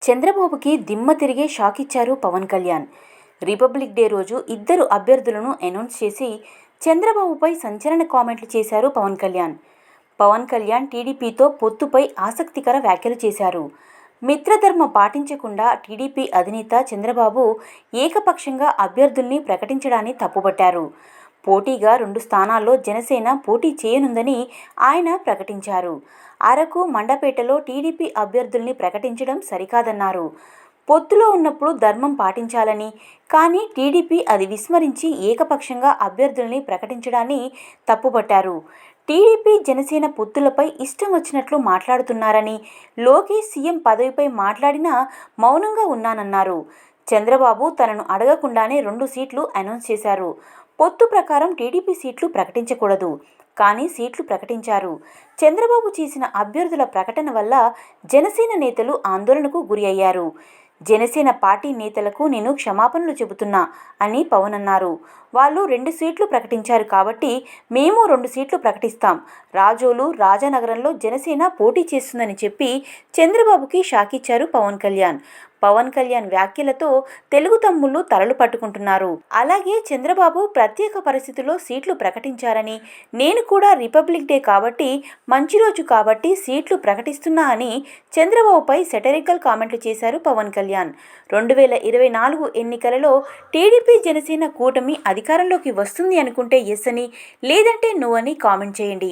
చంద్రబాబుకి దిమ్మ తిరిగే షాక్ ఇచ్చారు పవన్ కళ్యాణ్. రిపబ్లిక్ డే రోజు ఇద్దరు అభ్యర్థులను అనౌన్స్ చేసి చంద్రబాబుపై సంచలన కామెంట్లు చేశారు పవన్ కళ్యాణ్. పవన్ కళ్యాణ్ టీడీపీతో పొత్తుపై ఆసక్తికర వ్యాఖ్యలు చేశారు. మిత్రధర్మ పాటించకుండా టీడీపీ అధినేత చంద్రబాబు ఏకపక్షంగా అభ్యర్థుల్ని ప్రకటించడాన్ని తప్పుపట్టారు. పోటీగా 2 స్థానాల్లో జనసేన పోటీ చేయనుందని ఆయన ప్రకటించారు. అరకు, మండపేటలో టీడీపీ అభ్యర్థుల్ని ప్రకటించడం సరికాదన్నారు. పొత్తులో ఉన్నప్పుడు ధర్మం పాటించాలని, కానీ టీడీపీ అది విస్మరించి ఏకపక్షంగా అభ్యర్థుల్ని ప్రకటించడాన్ని తప్పుపట్టారు. టీడీపీ జనసేన పొత్తులపై ఇష్టం వచ్చినట్లు మాట్లాడుతున్నారని, లోకేష్ సీఎం పదవిపై మాట్లాడినా మౌనంగా ఉన్నానన్నారు. చంద్రబాబు తనను అడగకుండానే 2 సీట్లు అనౌన్స్ చేశారు. పొత్తు ప్రకారం టీడీపీ సీట్లు ప్రకటించకూడదు, కానీ సీట్లు ప్రకటించారు. చంద్రబాబు చేసిన అభ్యర్థుల ప్రకటన వల్ల జనసేన నేతలు ఆందోళనకు గురి అయ్యారు. జనసేన పార్టీ నేతలకు నేను క్షమాపణలు చెబుతున్నా అని పవన్ అన్నారు. వాళ్ళు 2 సీట్లు ప్రకటించారు కాబట్టి మేము 2 సీట్లు ప్రకటిస్తాం. రాజోలు, రాజానగరంలో జనసేన పోటీ చేస్తుందని చెప్పి చంద్రబాబుకి షాక్ ఇచ్చారు పవన్ కళ్యాణ్. పవన్ కళ్యాణ్ వ్యాఖ్యలతో తెలుగు తమ్ముళ్లు తలలు పట్టుకుంటున్నారు. అలాగే చంద్రబాబు ప్రత్యేక పరిస్థితుల్లో సీట్లు ప్రకటించారని, నేను కూడా రిపబ్లిక్ డే కాబట్టి, మంచి రోజు కాబట్టి సీట్లు ప్రకటిస్తున్నా అని చంద్రబాబుపై సెటరికల్ కామెంట్లు చేశారు పవన్ కళ్యాణ్. 2024 ఎన్నికలలో టీడీపీ జనసేన కూటమి అధికారంలోకి వస్తుంది అనుకుంటే ఎస్ అని, లేదంటే నో అని కామెంట్ చేయండి.